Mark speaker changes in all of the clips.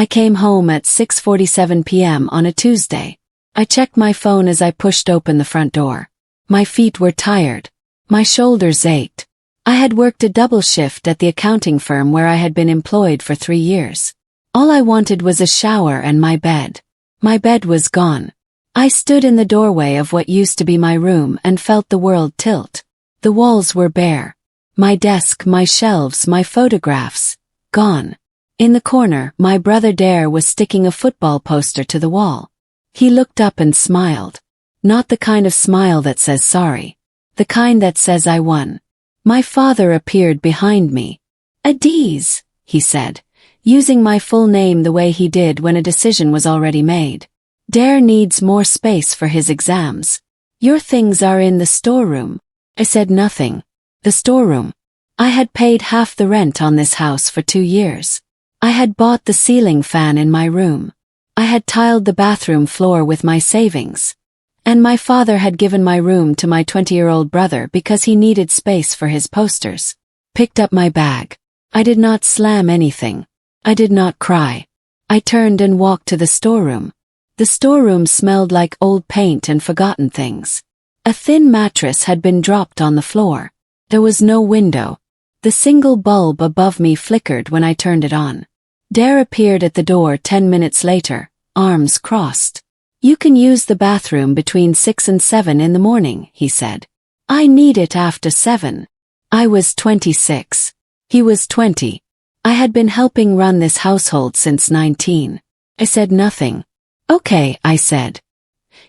Speaker 1: I came home at 6:47 p.m. on a Tuesday. I checked my phone as I pushed open the front door. My feet were tired. My shoulders ached. I had worked a double shift at the accounting firm where I had been employed for 3 years. All I wanted was a shower and my bed. My bed was gone. I stood in the doorway of what used to be my room and felt the world tilt. The walls were bare. My desk, my shelves, my photographs, gone. In the corner, my brother Dare was sticking a football poster to the wall. He looked up and smiled. Not the kind of smile that says sorry. The kind that says I won. My father appeared behind me. "Adiz," he said, using my full name the way he did when a decision was already made. "Dare needs more space for his exams. Your things are in the storeroom." I said nothing. The storeroom. I had paid half the rent on this house for 2 years. I had bought the ceiling fan in my room. I had tiled the bathroom floor with my savings. And my father had given my room to my 20-year-old brother because he needed space for his posters. Picked up my bag. I did not slam anything. I did not cry. I turned and walked to the storeroom. The storeroom smelled like old paint and forgotten things. A thin mattress had been dropped on the floor. There was no window. The single bulb above me flickered when I turned it on. Dare appeared at the door 10 minutes later, arms crossed. "You can use the bathroom between 6 and 7 in the morning," he said. "I need it after 7. I was 26. He was 20. I had been helping run this household since 19. I said nothing. "Okay," I said.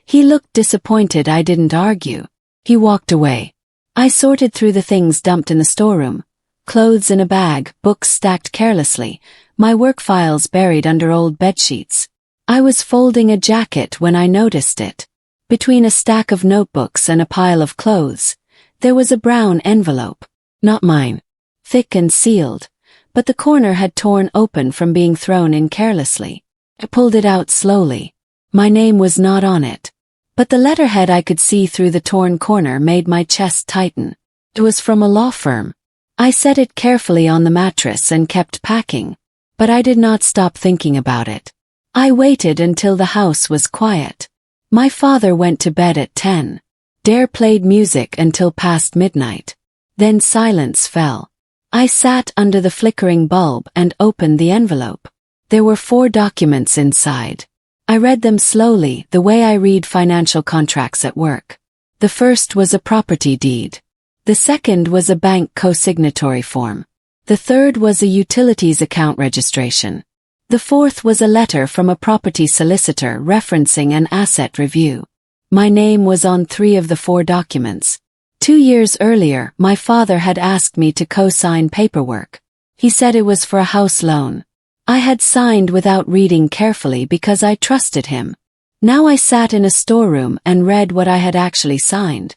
Speaker 1: He looked disappointed I didn't argue. He walked away. I sorted through the things dumped in the storeroom. Clothes in a bag, books stacked carelessly, my work files buried under old bedsheets. I was folding a jacket when I noticed it. Between a stack of notebooks and a pile of clothes, there was a brown envelope. Not mine. Thick and sealed, but the corner had torn open from being thrown in carelessly. I pulled it out slowly. My name was not on it. But the letterhead I could see through the torn corner made my chest tighten. It was from a law firm. I set it carefully on the mattress and kept packing. But I did not stop thinking about it. I waited until the house was quiet. My father went to bed at 10. Dare played music until past midnight. Then silence fell. I sat under the flickering bulb and opened the envelope. There were 4 documents inside. I read them slowly, the way I read financial contracts at work. The first was a property deed. The second was a bank co-signatory form. The third was a utilities account registration. The fourth was a letter from a property solicitor referencing an asset review. My name was on 3 of the 4 documents. 2 years earlier, my father had asked me to co-sign paperwork. He said it was for a house loan. I had signed without reading carefully because I trusted him. Now I sat in a storeroom and read what I had actually signed.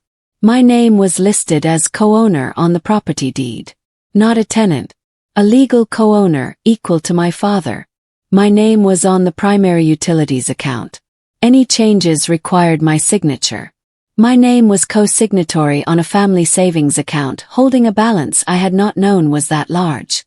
Speaker 1: My name was listed as co-owner on the property deed. Not a tenant. A legal co-owner equal to my father. My name was on the primary utilities account. Any changes required my signature. My name was co-signatory on a family savings account holding a balance I had not known was that large.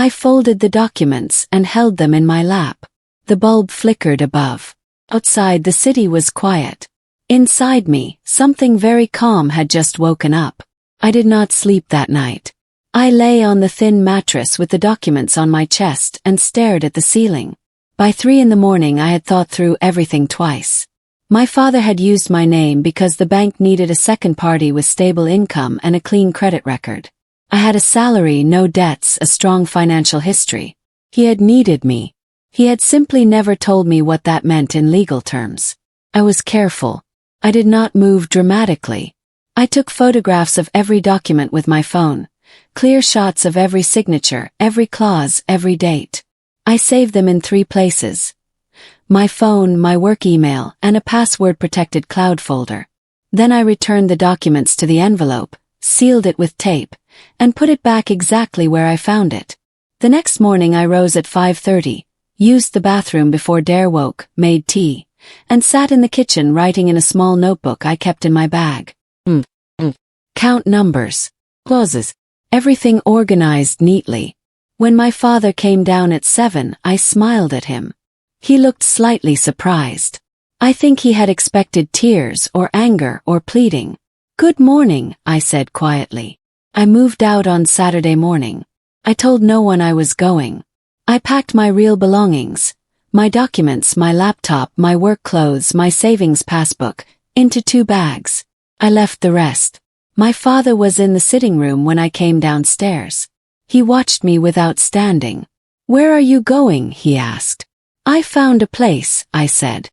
Speaker 1: I folded the documents and held them in my lap. The bulb flickered above. Outside the city was quiet. Inside me, something very calm had just woken up. I did not sleep that night. I lay on the thin mattress with the documents on my chest and stared at the ceiling. By 3 in the morning I had thought through everything twice. My father had used my name because the bank needed a second party with stable income and a clean credit record. I had a salary, no debts, a strong financial history. He had needed me. He had simply never told me what that meant in legal terms. I was careful. I did not move dramatically. I took photographs of every document with my phone, clear shots of every signature, every clause, every date. I saved them in 3 places. My phone, my work email, and a password-protected cloud folder. Then I returned the documents to the envelope, sealed it with tape, and put it back exactly where I found it. The next morning I rose at 5:30, used the bathroom before Dare woke, made tea, and sat in the kitchen writing in a small notebook I kept in my bag. Count numbers, clauses, everything organized neatly. When my father came down at 7, I smiled at him. He looked slightly surprised. I think he had expected tears or anger or pleading. "Good morning," I said quietly. I moved out on Saturday morning. I told no one I was going. I packed my real belongings, my documents, my laptop, my work clothes, my savings passbook, into 2 bags. I left the rest. My father was in the sitting room when I came downstairs. He watched me without standing. "Where are you going?" he asked. "I found a place," I said.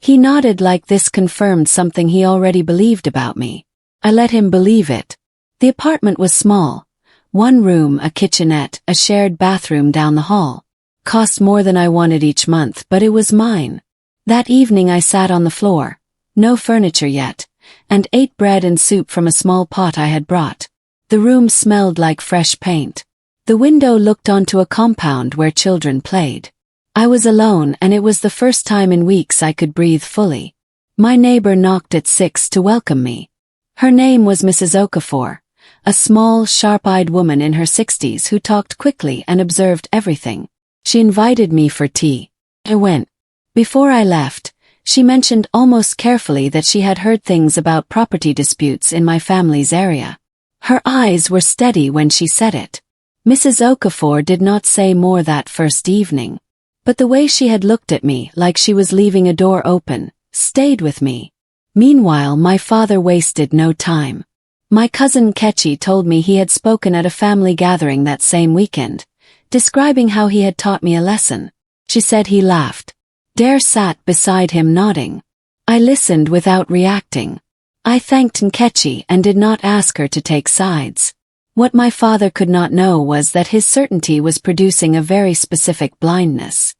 Speaker 1: He nodded like this confirmed something he already believed about me. I let him believe it. The apartment was small. 1 room, a kitchenette, a shared bathroom down the hall. Cost more than I wanted each month, but it was mine. That evening I sat on the floor, no furniture yet, and ate bread and soup from a small pot I had brought. The room smelled like fresh paint. The window looked onto a compound where children played. I was alone, and it was the first time in weeks I could breathe fully. My neighbor knocked at 6 to welcome me. Her name was Mrs. Okafor, a small, sharp-eyed woman in her 60s who talked quickly and observed everything. She invited me for tea. I went. Before I left, she mentioned almost carefully that she had heard things about property disputes in my family's area. Her eyes were steady when she said it. Mrs. Okafor did not say more that first evening. But the way she had looked at me, like she was leaving a door open, stayed with me. Meanwhile, my father wasted no time. My cousin Kechi told me he had spoken at a family gathering that same weekend, describing how he had taught me a lesson. She said he laughed. Dare sat beside him nodding. I listened without reacting. I thanked Nkechi and did not ask her to take sides. What my father could not know was that his certainty was producing a very specific blindness.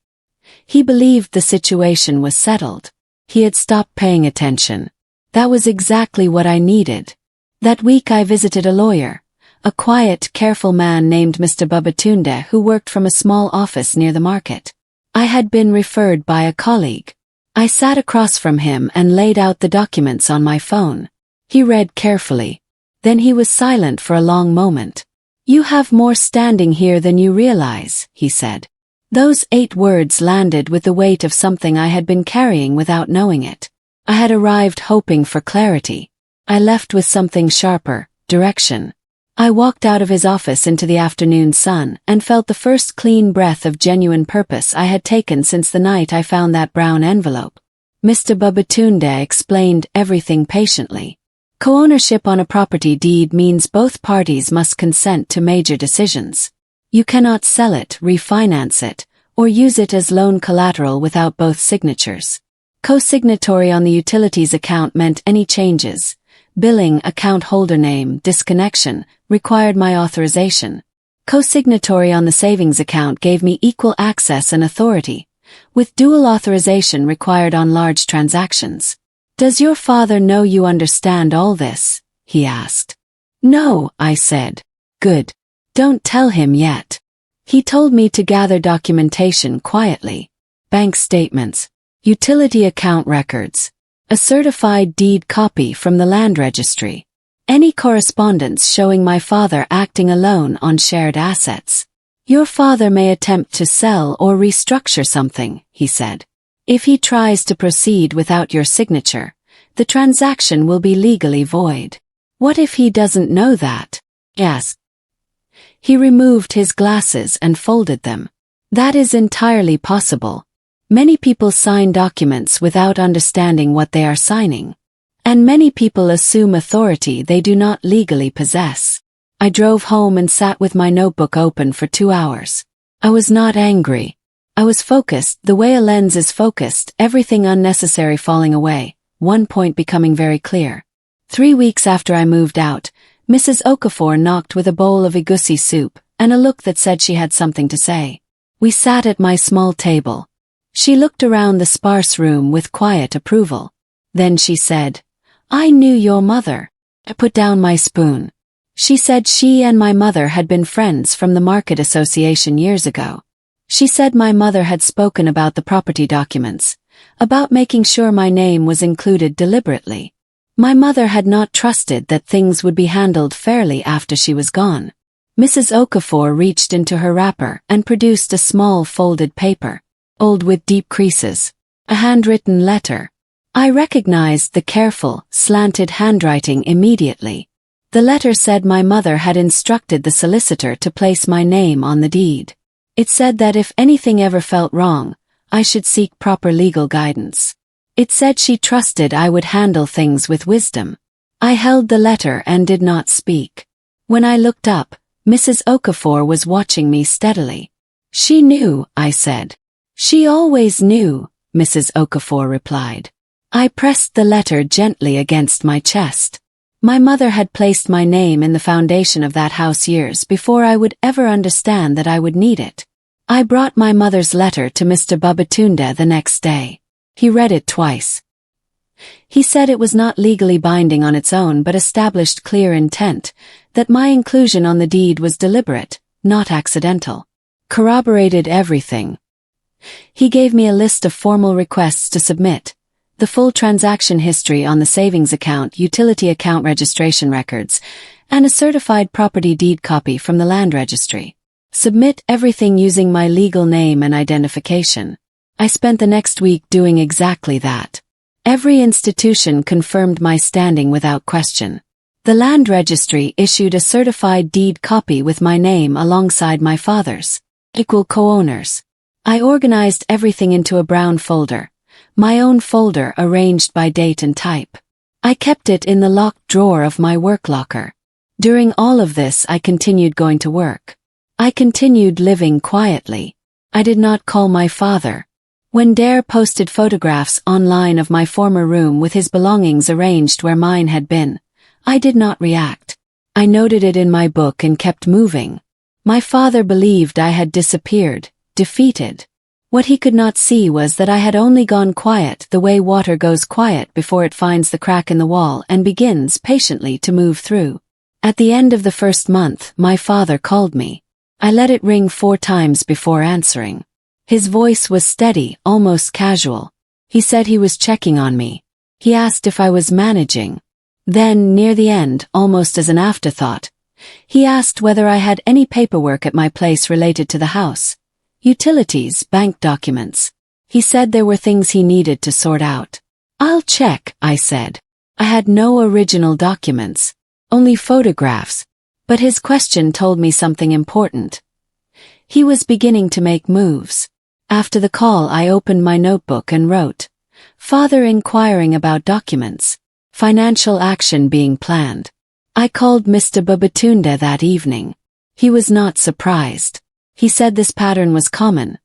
Speaker 1: He believed the situation was settled. He had stopped paying attention. That was exactly what I needed. That week I visited a lawyer, a quiet, careful man named Mr. Babatunde who worked from a small office near the market. I had been referred by a colleague. I sat across from him and laid out the documents on my phone. He read carefully. Then he was silent for a long moment. "You have more standing here than you realize," he said. Those 8 words landed with the weight of something I had been carrying without knowing it. I had arrived hoping for clarity. I left with something sharper, direction. I walked out of his office into the afternoon sun and felt the first clean breath of genuine purpose I had taken since the night I found that brown envelope. Mr. Babatunde explained everything patiently. Co-ownership on a property deed means both parties must consent to major decisions. You cannot sell it, refinance it, or use it as loan collateral without both signatures. Co-signatory on the utilities account meant any changes, billing, account holder name, disconnection, required my authorization. Co-signatory on the savings account gave me equal access and authority, with dual authorization required on large transactions. "Does your father know you understand all this?" he asked. "No," I said. "Good. Don't tell him yet." He told me to gather documentation quietly. Bank statements, utility account records, a certified deed copy from the land registry, any correspondence showing my father acting alone on shared assets. "Your father may attempt to sell or restructure something," he said. "If he tries to proceed without your signature, the transaction will be legally void." "What if he doesn't know that?" I asked. He removed his glasses and folded them. "That is entirely possible. Many people sign documents without understanding what they are signing. And many people assume authority they do not legally possess." I drove home and sat with my notebook open for 2 hours. I was not angry. I was focused, the way a lens is focused, everything unnecessary falling away, one point becoming very clear. 3 weeks after I moved out, Mrs. Okafor knocked with a bowl of egusi soup and a look that said she had something to say. We sat at my small table. She looked around the sparse room with quiet approval. Then she said, "I knew your mother." I put down my spoon. She said she and my mother had been friends from the Market Association years ago. She said my mother had spoken about the property documents, about making sure my name was included deliberately. My mother had not trusted that things would be handled fairly after she was gone. Mrs. Okafor reached into her wrapper and produced a small folded paper, old with deep creases. A handwritten letter. I recognized the careful, slanted handwriting immediately. The letter said my mother had instructed the solicitor to place my name on the deed. It said that if anything ever felt wrong, I should seek proper legal guidance. It said she trusted I would handle things with wisdom. I held the letter and did not speak. When I looked up, Mrs. Okafor was watching me steadily. She knew, I said. She always knew, Mrs. Okafor replied. I pressed the letter gently against my chest. My mother had placed my name in the foundation of that house years before I would ever understand that I would need it. I brought my mother's letter to Mr. Babatunde the next day. He read it twice. He said it was not legally binding on its own but established clear intent, that my inclusion on the deed was deliberate, not accidental. Corroborated everything. He gave me a list of formal requests to submit, the full transaction history on the savings account, utility account registration records, and a certified property deed copy from the land registry. Submit everything using my legal name and identification. I spent the next week doing exactly that. Every institution confirmed my standing without question. The land registry issued a certified deed copy with my name alongside my father's, equal co-owners. I organized everything into a brown folder, my own folder arranged by date and type. I kept it in the locked drawer of my work locker. During all of this I continued going to work. I continued living quietly. I did not call my father. When Dare posted photographs online of my former room with his belongings arranged where mine had been, I did not react. I noted it in my book and kept moving. My father believed I had disappeared, defeated. What he could not see was that I had only gone quiet the way water goes quiet before it finds the crack in the wall and begins patiently to move through. At the end of the first month, my father called me. I let it ring 4 times before answering. His voice was steady, almost casual. He said he was checking on me. He asked if I was managing. Then, near the end, almost as an afterthought, he asked whether I had any paperwork at my place related to the house. Utilities, bank documents. He said there were things he needed to sort out. I'll check, I said. I had no original documents, only photographs. But his question told me something important. He was beginning to make moves. After the call I opened my notebook and wrote, "Father inquiring about documents. Financial action being planned." I called Mr. Babatunde that evening. He was not surprised. He said this pattern was common.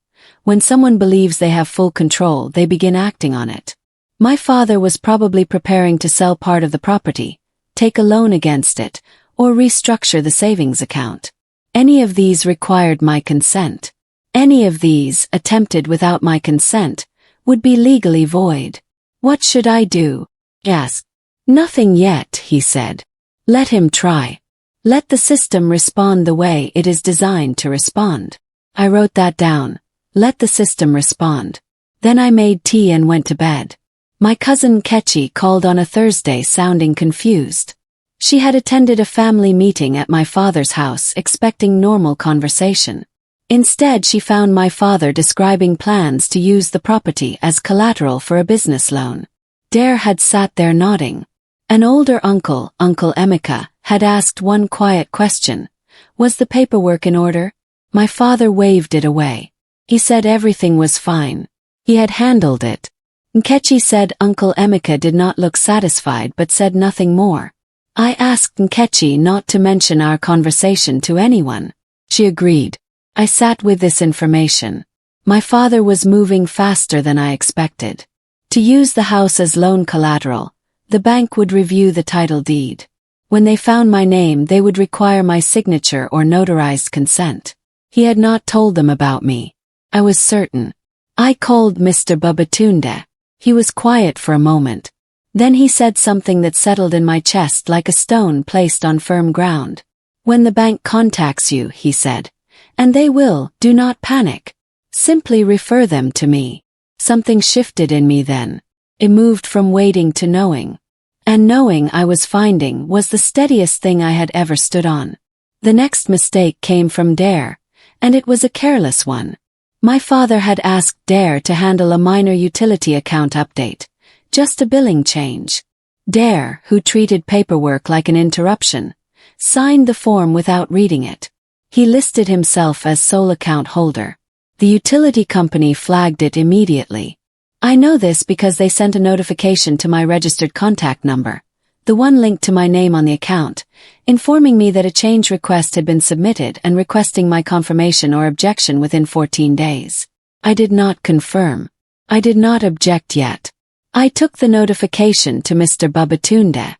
Speaker 1: When someone believes they have full control, they begin acting on it. My father was probably preparing to sell part of the property, take a loan against it, or restructure the savings account. Any of these required my consent. Any of these, attempted without my consent, would be legally void. What should I do? I asked. Nothing yet, he said. Let him try. Let the system respond the way it is designed to respond. I wrote that down. Let the system respond. Then I made tea and went to bed. My cousin Kechi called on a Thursday sounding confused. She had attended a family meeting at my father's house expecting normal conversation. Instead, she found my father describing plans to use the property as collateral for a business loan. Dare had sat there nodding. An older uncle, Uncle Emeka, had asked one quiet question. Was the paperwork in order? My father waved it away. He said everything was fine. He had handled it. Nkechi said Uncle Emeka did not look satisfied but said nothing more. I asked Nkechi not to mention our conversation to anyone. She agreed. I sat with this information. My father was moving faster than I expected. To use the house as loan collateral, the bank would review the title deed. When they found my name, they would require my signature or notarized consent. He had not told them about me. I was certain. I called Mr. Babatunde. He was quiet for a moment. Then he said something that settled in my chest like a stone placed on firm ground. When the bank contacts you, he said, and they will, do not panic. Simply refer them to me. Something shifted in me then. It moved from waiting to knowing. And knowing, I was finding, was the steadiest thing I had ever stood on. The next mistake came from Dare, and it was a careless one. My father had asked Dare to handle a minor utility account update, just a billing change. Dare, who treated paperwork like an interruption, signed the form without reading it. He listed himself as sole account holder. The utility company flagged it immediately. I know this because they sent a notification to my registered contact number, the one linked to my name on the account, informing me that a change request had been submitted and requesting my confirmation or objection within 14 days. I did not confirm. I did not object yet. I took the notification to Mr. Babatunde.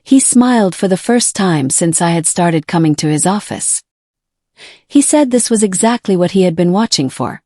Speaker 1: He smiled for the first time since I had started coming to his office. He said this was exactly what he had been watching for.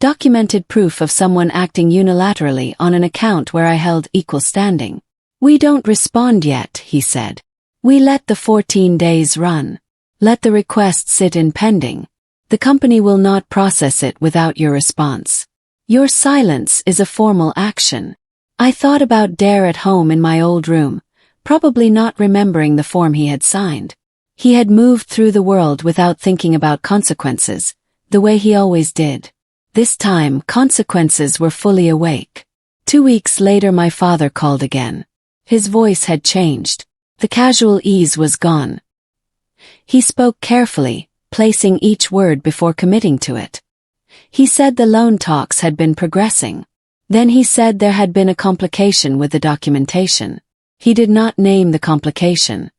Speaker 1: Documented proof of someone acting unilaterally on an account where I held equal standing. We don't respond yet, he said. We let the 14 days run. Let the request sit in pending. The company will not process it without your response. Your silence is a formal action. I thought about Dare at home in my old room, probably not remembering the form he had signed. He had moved through the world without thinking about consequences, the way he always did. This time, consequences were fully awake. 2 weeks later my father called again. His voice had changed. The casual ease was gone. He spoke carefully, placing each word before committing to it. He said the loan talks had been progressing. Then he said there had been a complication with the documentation. He did not name the complication.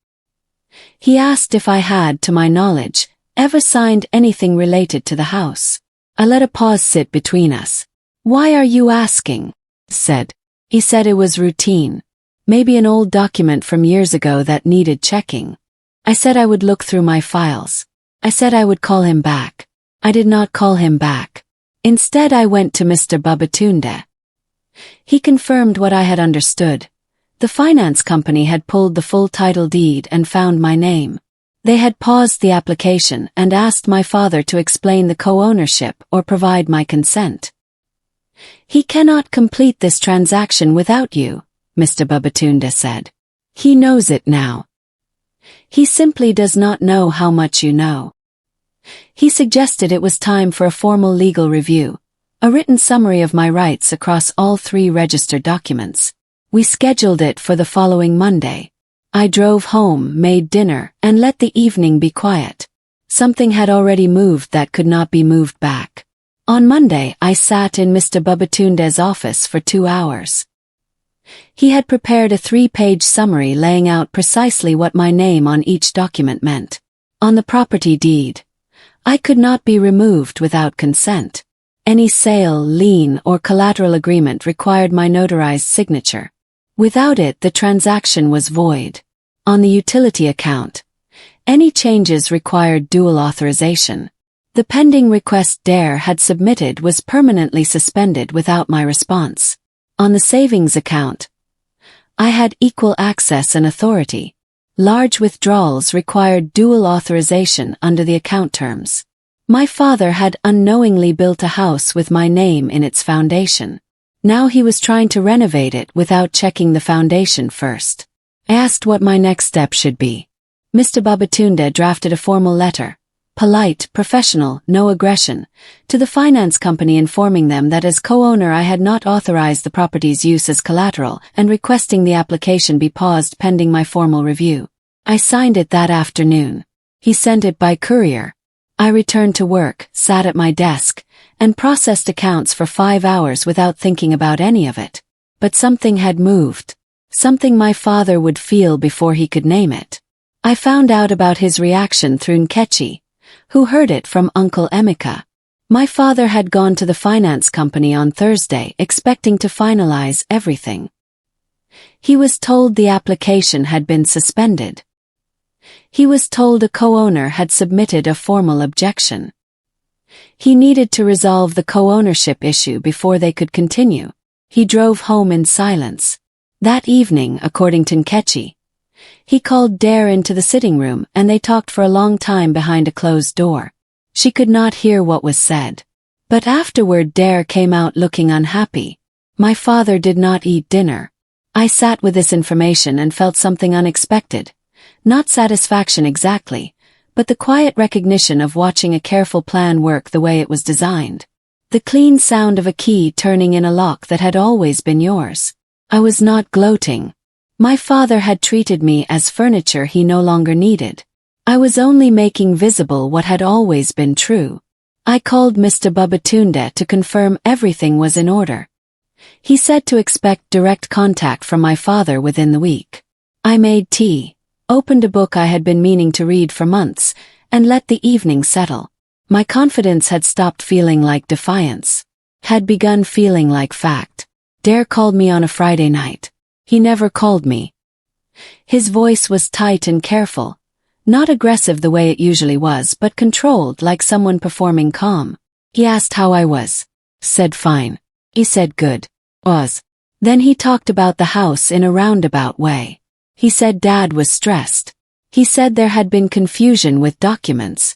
Speaker 1: He asked if I had, to my knowledge, ever signed anything related to the house. I let a pause sit between us. Why are you asking? Said. He said it was routine. Maybe an old document from years ago that needed checking. I said I would look through my files. I said I would call him back. I did not call him back. Instead I went to Mr. Babatunde. He confirmed what I had understood. The finance company had pulled the full title deed and found my name. They had paused the application and asked my father to explain the co-ownership or provide my consent. He cannot complete this transaction without you, Mr. Babatunde said. He knows it now. He simply does not know how much you know. He suggested it was time for a formal legal review, a written summary of my rights across all 3 registered documents. We scheduled it for the following Monday. I drove home, made dinner, and let the evening be quiet. Something had already moved that could not be moved back. On Monday, I sat in Mr. Babatunde's office for 2 hours. He had prepared a 3-page summary laying out precisely what my name on each document meant. On the property deed, I could not be removed without consent. Any sale, lien, or collateral agreement required my notarized signature. Without it, the transaction was void. On the utility account, any changes required dual authorization. The pending request Dare had submitted was permanently suspended without my response. On the savings account, I had equal access and authority. Large withdrawals required dual authorization under the account terms. My father had unknowingly built a house with my name in its foundation. Now he was trying to renovate it without checking the foundation first. I asked what my next step should be. Mr. Babatunde drafted a formal letter, polite, professional, no aggression, to the finance company informing them that as co-owner I had not authorized the property's use as collateral and requesting the application be paused pending my formal review. I signed it that afternoon. He sent it by courier. I returned to work, sat at my desk, and processed accounts for 5 hours without thinking about any of it. But something had moved. Something my father would feel before he could name it. I found out about his reaction through Nkechi, who heard it from Uncle Emeka. My father had gone to the finance company on Thursday expecting to finalize everything. He was told the application had been suspended. He was told a co-owner had submitted a formal objection. He needed to resolve the co-ownership issue before they could continue. He drove home in silence. That evening, according to Nkechi, he called Dare into the sitting room and they talked for a long time behind a closed door. She could not hear what was said. But afterward Dare came out looking unhappy. My father did not eat dinner. I sat with this information and felt something unexpected. Not satisfaction exactly, but the quiet recognition of watching a careful plan work the way it was designed. The clean sound of a key turning in a lock that had always been yours. I was not gloating. My father had treated me as furniture he no longer needed. I was only making visible what had always been true. I called Mr. Babatunde to confirm everything was in order. He said to expect direct contact from my father within the week. I made tea, opened a book I had been meaning to read for months, and let the evening settle. My confidence had stopped feeling like defiance, had begun feeling like fact. Dare called me on a Friday night. He never called me. His voice was tight and careful, not aggressive the way it usually was, but controlled like someone performing calm. He asked how I was. Said fine. He said good. Was. Then he talked about the house in a roundabout way. He said Dad was stressed. He said there had been confusion with documents.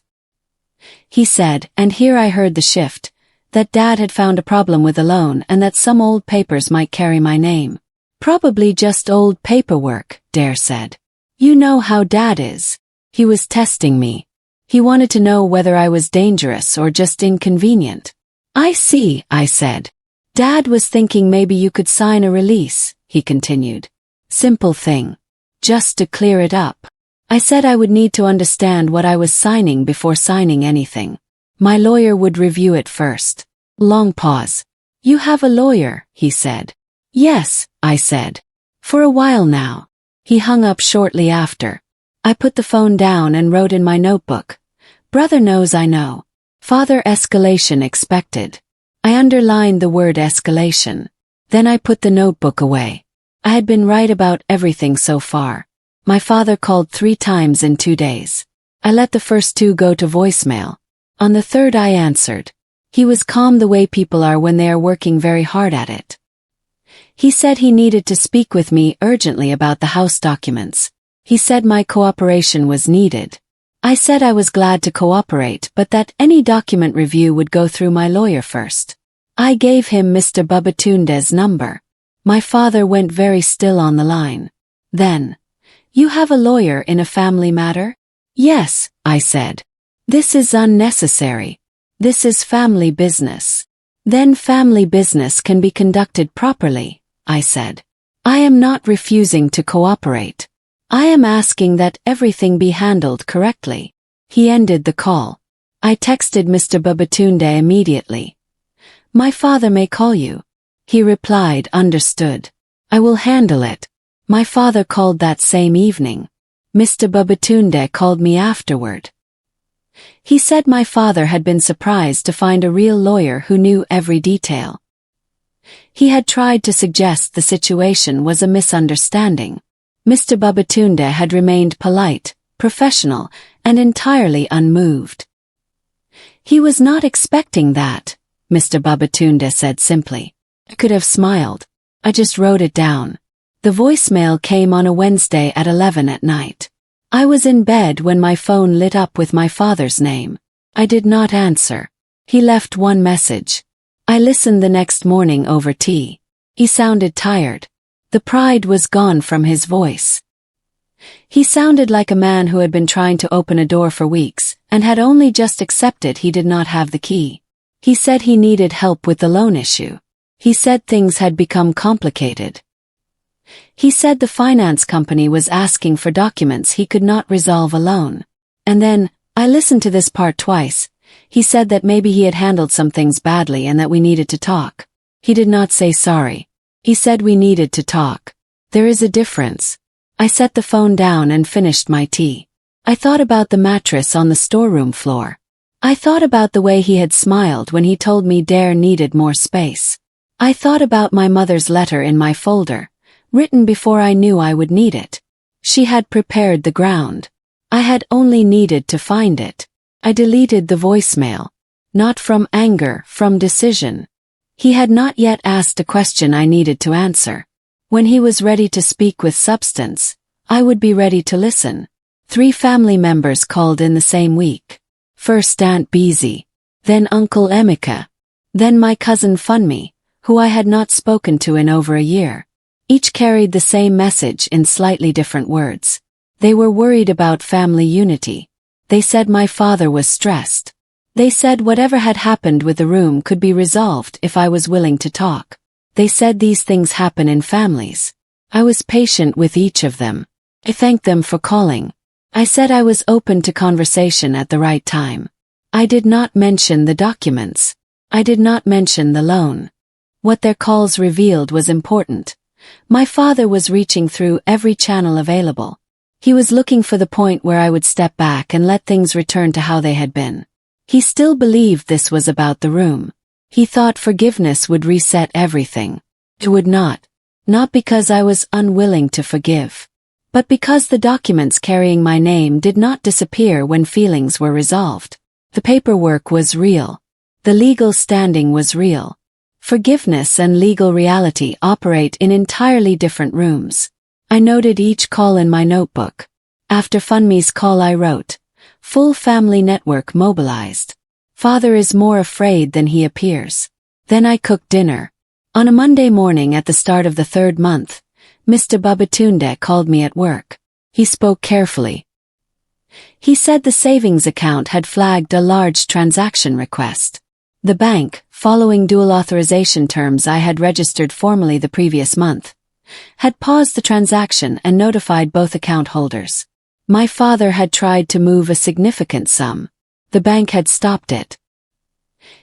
Speaker 1: He said, and here I heard the shift, that Dad had found a problem with a loan and that some old papers might carry my name. Probably just old paperwork, Dare said. You know how Dad is. He was testing me. He wanted to know whether I was dangerous or just inconvenient. I see, I said. Dad was thinking maybe you could sign a release, he continued. Simple thing. Just to clear it up. I said I would need to understand what I was signing before signing anything. My lawyer would review it first. Long pause. You have a lawyer, he said. Yes, I said. For a while now. He hung up shortly after. I put the phone down and wrote in my notebook. Brother knows I know. Father escalation expected. I underlined the word escalation. Then I put the notebook away. I had been right about everything so far. My father called 3 times in 2 days. I let the first 2 go to voicemail. On the third I answered. He was calm the way people are when they are working very hard at it. He said he needed to speak with me urgently about the house documents. He said my cooperation was needed. I said I was glad to cooperate, but that any document review would go through my lawyer first. I gave him Mr. Babatunde's number. My father went very still on the line. Then, you have a lawyer in a family matter? Yes, I said. This is unnecessary. This is family business. Then family business can be conducted properly, I said. I am not refusing to cooperate. I am asking that everything be handled correctly. He ended the call. I texted Mr. Babatunde immediately. My father may call you. He replied, understood. I will handle it. My father called that same evening. Mr. Babatunde called me afterward. He said my father had been surprised to find a real lawyer who knew every detail. He had tried to suggest the situation was a misunderstanding. Mr. Babatunde had remained polite, professional, and entirely unmoved. He was not expecting that, Mr. Babatunde said simply. I could have smiled. I just wrote it down. The voicemail came on a Wednesday at 11 at night. I was in bed when my phone lit up with my father's name. I did not answer. He left one message. I listened the next morning over tea. He sounded tired. The pride was gone from his voice. He sounded like a man who had been trying to open a door for weeks and had only just accepted he did not have the key. He said he needed help with the loan issue. He said things had become complicated. He said the finance company was asking for documents he could not resolve alone. And then, I listened to this part twice. He said that maybe he had handled some things badly and that we needed to talk. He did not say sorry. He said we needed to talk. There is a difference. I set the phone down and finished my tea. I thought about the mattress on the storeroom floor. I thought about the way he had smiled when he told me Dare needed more space. I thought about my mother's letter in my folder, written before I knew I would need it. She had prepared the ground. I had only needed to find it. I deleted the voicemail. Not from anger, from decision. He had not yet asked a question I needed to answer. When he was ready to speak with substance, I would be ready to listen. 3 family members called in the same week. First Aunt Beezy, then Uncle Emeka, then my cousin Funmi, who I had not spoken to in over a year. Each carried the same message in slightly different words. They were worried about family unity. They said my father was stressed. They said whatever had happened with the room could be resolved if I was willing to talk. They said these things happen in families. I was patient with each of them. I thanked them for calling. I said I was open to conversation at the right time. I did not mention the documents. I did not mention the loan. What their calls revealed was important. My father was reaching through every channel available. He was looking for the point where I would step back and let things return to how they had been. He still believed this was about the room. He thought forgiveness would reset everything. It would not. Not because I was unwilling to forgive, but because the documents carrying my name did not disappear when feelings were resolved. The paperwork was real. The legal standing was real. Forgiveness and legal reality operate in entirely different rooms. I noted each call in my notebook. After Funmi's call I wrote, "Full family network mobilized. Father is more afraid than he appears." Then I cooked dinner. On a Monday morning at the start of the 3rd month, Mr. Babatunde called me at work. He spoke carefully. He said the savings account had flagged a large transaction request. The bank, following dual authorization terms I had registered formally the previous month, had paused the transaction and notified both account holders. My father had tried to move a significant sum. The bank had stopped it.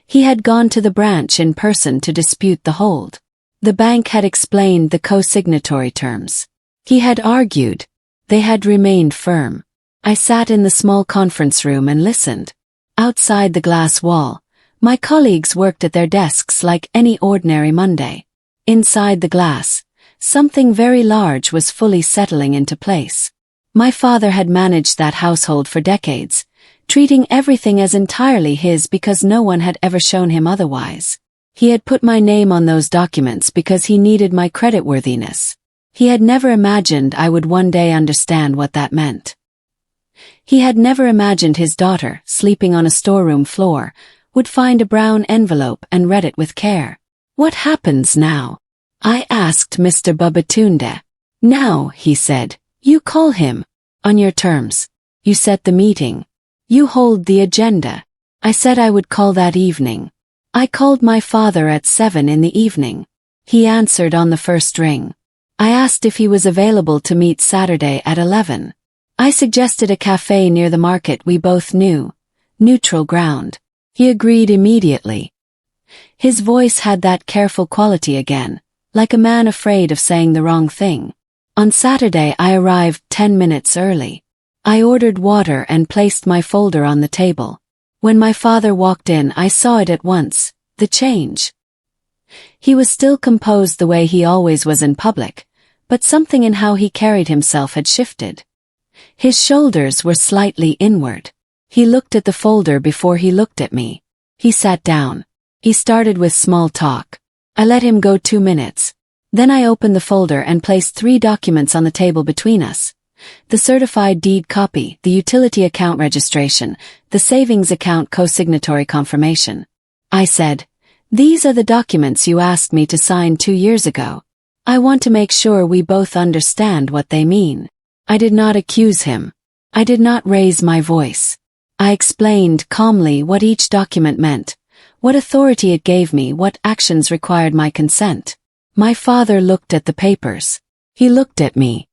Speaker 1: He had gone to the branch in person to dispute the hold. The bank had explained the co-signatory terms. He had argued. They had remained firm. I sat in the small conference room and listened. Outside the glass wall, my colleagues worked at their desks like any ordinary Monday. Inside the glass, something very large was fully settling into place. My father had managed that household for decades, treating everything as entirely his because no one had ever shown him otherwise. He had put my name on those documents because he needed my creditworthiness. He had never imagined I would one day understand what that meant. He had never imagined his daughter, sleeping on a storeroom floor, would find a brown envelope and read it with care. "What happens now?" I asked Mr. Babatunde. "Now," he said, "you call him. On your terms. You set the meeting. You hold the agenda." I said I would call that evening. I called my father at 7 in the evening. He answered on the first ring. I asked if he was available to meet Saturday at 11. I suggested a cafe near the market we both knew, neutral ground. He agreed immediately. His voice had that careful quality again, like a man afraid of saying the wrong thing. On Saturday I arrived 10 minutes early. I ordered water and placed my folder on the table. When my father walked in I saw it at once, the change. He was still composed the way he always was in public, but something in how he carried himself had shifted. His shoulders were slightly inward. He looked at the folder before he looked at me. He sat down. He started with small talk. I let him go 2 minutes. Then I opened the folder and placed 3 documents on the table between us. The certified deed copy, the utility account registration, the savings account co-signatory confirmation. I said, "These are the documents you asked me to sign 2 years ago. I want to make sure we both understand what they mean." I did not accuse him. I did not raise my voice. I explained calmly what each document meant, what authority it gave me, what actions required my consent. My father looked at the papers. He looked at me.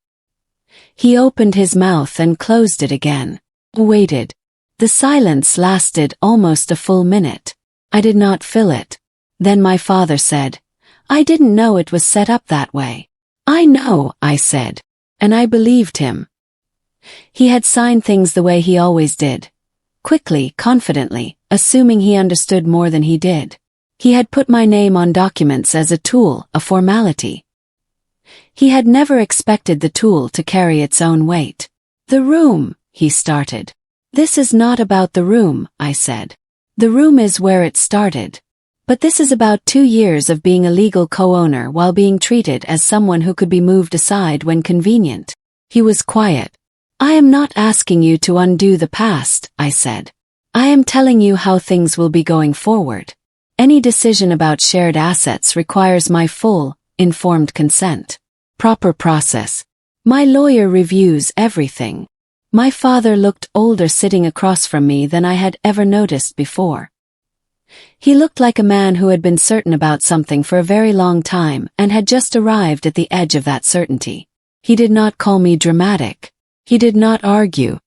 Speaker 1: He opened his mouth and closed it again. Waited. The silence lasted almost a full minute. I did not fill it. Then my father said, "I didn't know it was set up that way." "I know," I said. And I believed him. He had signed things the way he always did. Quickly, confidently, assuming he understood more than he did. He had put my name on documents as a tool, a formality. He had never expected the tool to carry its own weight. "The room," he started. "This is not about the room," I said. "The room is where it started. But this is about 2 years of being a legal co-owner while being treated as someone who could be moved aside when convenient." He was quiet. "I am not asking you to undo the past," I said. "I am telling you how things will be going forward. Any decision about shared assets requires my full, informed consent. Proper process. My lawyer reviews everything. My father looked older sitting across from me than I had ever noticed before. He looked like a man who had been certain about something for a very long time and had just arrived at the edge of that certainty. He did not call me dramatic. He did not argue.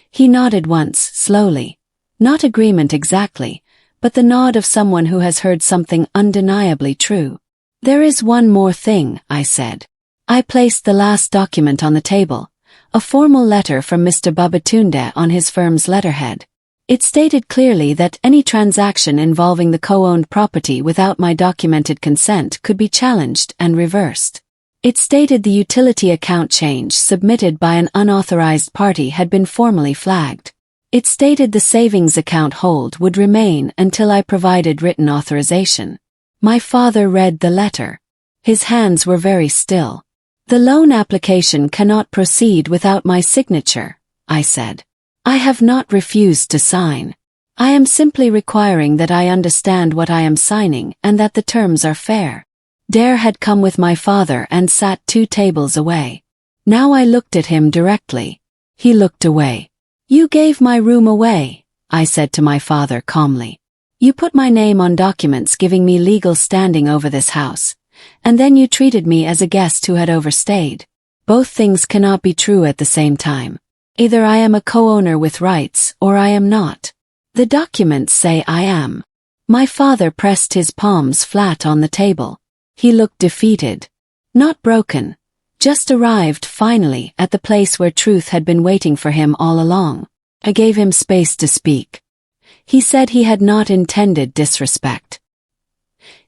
Speaker 1: He nodded once, slowly. Not agreement exactly, but the nod of someone who has heard something undeniably true. "There is one more thing," I said. I placed the last document on the table, a formal letter from Mr. Babatunde on his firm's letterhead. It stated clearly that any transaction involving the co-owned property without my documented consent could be challenged and reversed. It stated the utility account change submitted by an unauthorized party had been formally flagged. It stated the savings account hold would remain until I provided written authorization. My father read the letter. His hands were very still. "The loan application cannot proceed without my signature," I said. "I have not refused to sign. I am simply requiring that I understand what I am signing and that the terms are fair." Dare had come with my father and sat 2 tables away. Now I looked at him directly. He looked away. "You gave my room away," I said to my father calmly. "You put my name on documents giving me legal standing over this house, and then you treated me as a guest who had overstayed. Both things cannot be true at the same time. Either I am a co-owner with rights or I am not. The documents say I am." My father pressed his palms flat on the table. He looked defeated. Not broken. Just arrived finally at the place where truth had been waiting for him all along. I gave him space to speak. He said he had not intended disrespect.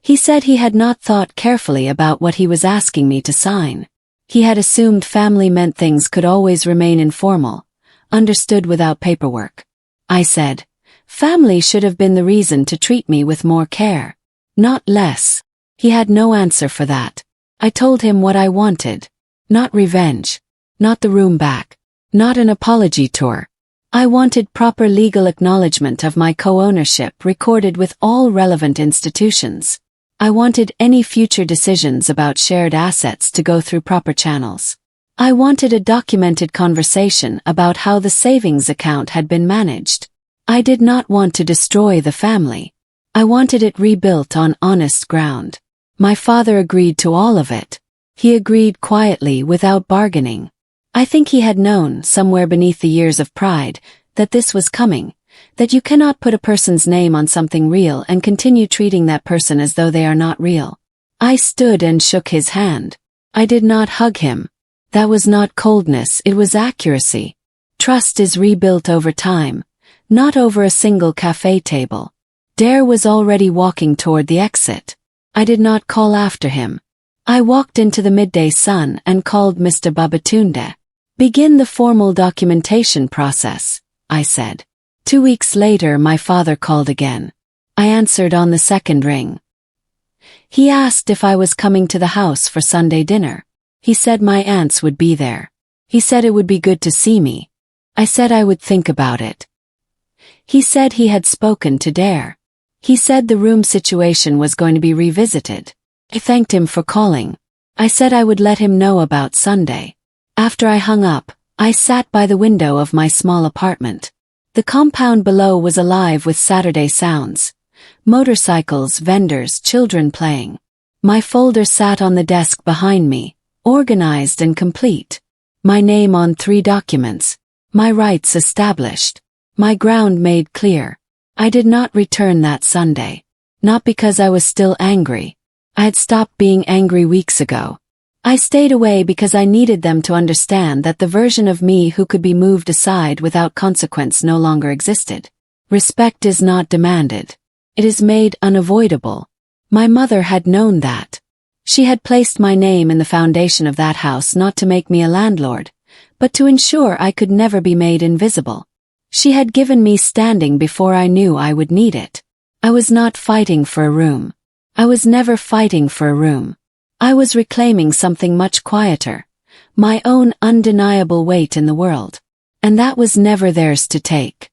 Speaker 1: He said he had not thought carefully about what he was asking me to sign. He had assumed family meant things could always remain informal, understood without paperwork. I said, "Family should have been the reason to treat me with more care, not less." He had no answer for that. I told him what I wanted. Not revenge. Not the room back. Not an apology tour. I wanted proper legal acknowledgement of my co-ownership recorded with all relevant institutions. I wanted any future decisions about shared assets to go through proper channels. I wanted a documented conversation about how the savings account had been managed. I did not want to destroy the family. I wanted it rebuilt on honest ground. My father agreed to all of it. He agreed quietly without bargaining. I think he had known, somewhere beneath the years of pride, that this was coming, that you cannot put a person's name on something real and continue treating that person as though they are not real. I stood and shook his hand. I did not hug him. That was not coldness, it was accuracy. Trust is rebuilt over time, not over a single cafe table. Dare was already walking toward the exit. I did not call after him. I walked into the midday sun and called Mr. Babatunde. "Begin the formal documentation process," I said. 2 weeks later my father called again. I answered on the second ring. He asked if I was coming to the house for Sunday dinner. He said my aunts would be there. He said it would be good to see me. I said I would think about it. He said he had spoken to Dare. He said the room situation was going to be revisited. I thanked him for calling. I said I would let him know about Sunday. After I hung up, I sat by the window of my small apartment. The compound below was alive with Saturday sounds. Motorcycles, vendors, children playing. My folder sat on the desk behind me, organized and complete. My name on 3 documents. My rights established. My ground made clear. I did not return that Sunday. Not because I was still angry. I had stopped being angry weeks ago. I stayed away because I needed them to understand that the version of me who could be moved aside without consequence no longer existed. Respect is not demanded. It is made unavoidable. My mother had known that. She had placed my name in the foundation of that house not to make me a landlord, but to ensure I could never be made invisible. She had given me standing before I knew I would need it. I was not fighting for a room. I was never fighting for a room. I was reclaiming something much quieter, my own undeniable weight in the world. And that was never theirs to take.